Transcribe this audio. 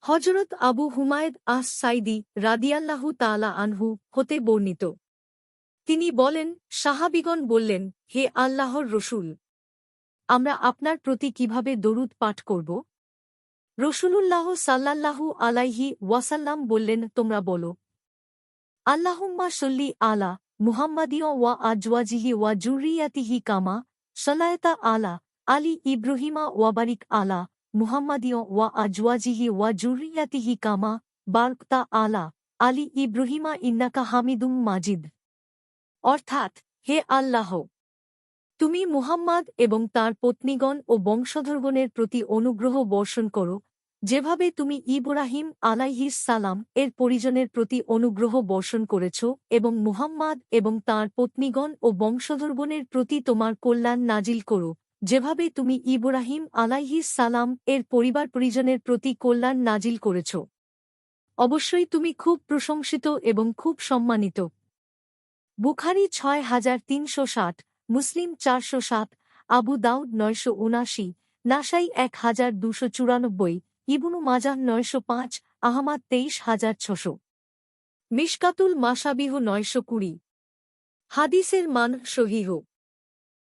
হযরত আবু হুমায়দ আস-সাইদি রাদিয়াল্লাহু তাআলা আনহু হতে বর্ণিত। তিনি বলেন, সাহাবীগণ বললেন, হে আল্লাহর রসূল, আমরা আপনার প্রতি কিভাবে দরুদ পাঠ করব? রাসূলুল্লাহ সাল্লাল্লাহু আলাইহি ওয়াসাল্লাম বললেন, তোমরা বলো, আল্লাহুম্মা সল্লি আলা মুহাম্মাদিয় ওয়া আজওয়াজিহি ওয়া যুররিয়াতিহি কামা সাল্লায়তা আলা আলী ইব্রাহিমা ওয়া বারিক আলা মুহাম্মাদিয় ওয়া আজওয়াজিহি ওয়া যুররিয়াতিহি কামা বারকতা আলা আলী ইব্রাহিমা ইন্নাকা হামিদুম মাজিদ। অর্থাৎ, হে আল্লাহ, তুমি মুহাম্মাদ এবং তাঁর পত্নীগণ ও বংশধরগণের প্রতি অনুগ্রহ বর্ষণ করো, যেভাবে তুমি ইব্রাহিম আলাইহিস সালাম এর পরিজনের প্রতি অনুগ্রহ বর্ষণ করেছ, এবং মুহাম্মাদ এবং তাঁর পত্নীগণ ও বংশধরগণের প্রতি তোমার কল্যাণ নাজিল করো, যেভাবে তুমি ইব্রাহিম আলাইহিস সালাম এর পরিবার পরিজনের প্রতি কল্যাণ নাজিল করেছ। অবশ্যই তুমি খুব প্রশংসিত এবং খুব সম্মানিত। বুখারী ৬৩৬০, মুসলিম ৪০৭, আবু দাউদ ৯৭৯, নাসাই ১২৯৪, ইবনু মাজাহ ৯০৫, আহমাদ ২৩৬০০। মিশকাতুল মাশাবিহ ৯২০। হাদিসের মান সহিহ।